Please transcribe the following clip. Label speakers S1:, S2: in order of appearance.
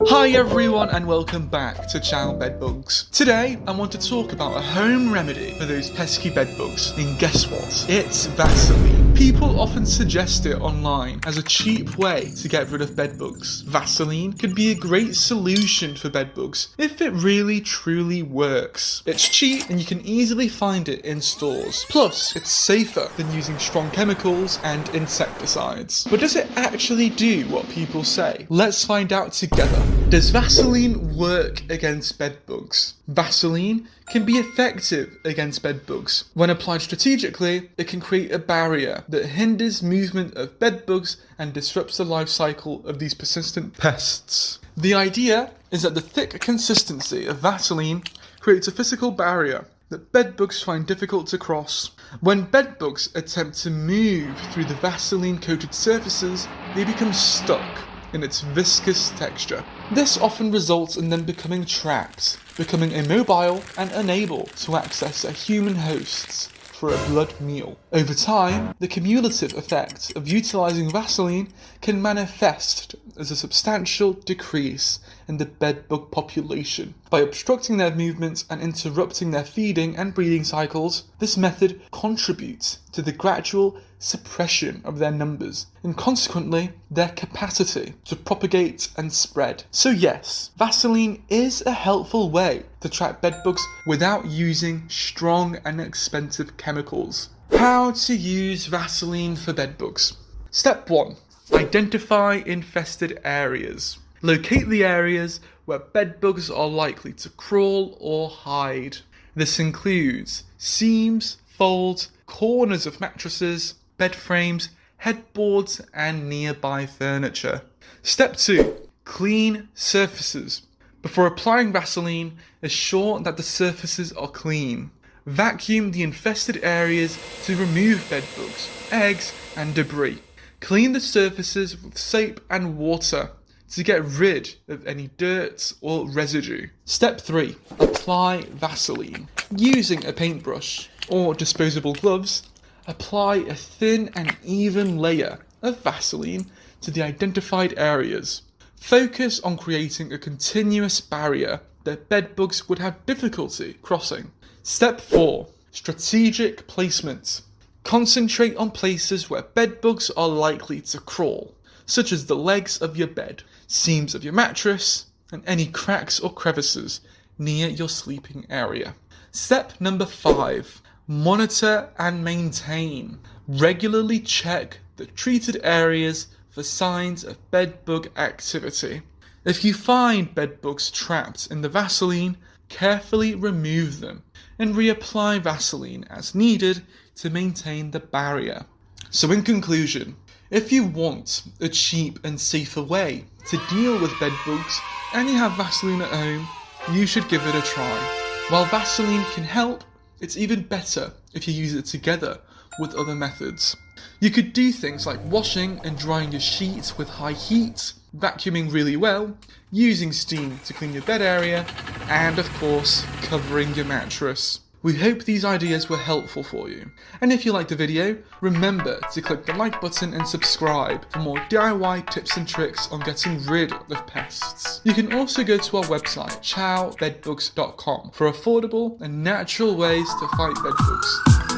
S1: Hi everyone and welcome back to CiaoBedBugs. Today I want to talk about a home remedy for those pesky bedbugs, and guess what? It's Vaseline. People often suggest it online as a cheap way to get rid of bedbugs. Vaseline could be a great solution for bedbugs if it really truly works. It's cheap and you can easily find it in stores. Plus, it's safer than using strong chemicals and insecticides. But does it actually do what people say? Let's find out together. Does Vaseline work against bedbugs? Vaseline can be effective against bedbugs. When applied strategically, it can create a barrier that hinders movement of bedbugs and disrupts the life cycle of these persistent pests. The idea is that the thick consistency of Vaseline creates a physical barrier that bedbugs find difficult to cross. When bedbugs attempt to move through the Vaseline-coated surfaces, they become stuck in its viscous texture. This often results in them becoming trapped, becoming immobile and unable to access their human hosts for a blood meal. Over time, the cumulative effect of utilizing Vaseline can manifest as a substantial decrease in the bedbug population. By obstructing their movements and interrupting their feeding and breeding cycles, this method contributes to the gradual suppression of their numbers and consequently their capacity to propagate and spread. So yes, Vaseline is a helpful way to trap bedbugs without using strong and expensive chemicals. How to use Vaseline for bedbugs. Step 1. Identify infested areas. Locate the areas where bedbugs are likely to crawl or hide. This includes seams, folds, corners of mattresses, bed frames, headboards, and nearby furniture. Step 2. Clean surfaces. Before applying Vaseline, assure that the surfaces are clean. Vacuum the infested areas to remove bedbugs, eggs, and debris. Clean the surfaces with soap and water to get rid of any dirt or residue. Step 3. Apply Vaseline. Using a paintbrush or disposable gloves, apply a thin and even layer of Vaseline to the identified areas. Focus on creating a continuous barrier that bedbugs would have difficulty crossing. Step 4. Strategic placement. Concentrate on places where bedbugs are likely to crawl, such as the legs of your bed, seams of your mattress, and any cracks or crevices near your sleeping area. Step number 5. Monitor and maintain. Regularly check the treated areas for signs of bedbug activity. If you find bedbugs trapped in the Vaseline, carefully remove them and reapply Vaseline as needed to maintain the barrier. So in conclusion, if you want a cheap and safer way to deal with bedbugs and you have Vaseline at home, you should give it a try. While Vaseline can help, it's even better if you use it together with other methods. You could do things like washing and drying your sheets with high heat, vacuuming really well, using steam to clean your bed area, and of course, covering your mattress. We hope these ideas were helpful for you. And if you liked the video, remember to click the like button and subscribe for more DIY tips and tricks on getting rid of pests. You can also go to our website, CiaoBedBugs.com, for affordable and natural ways to fight bedbugs.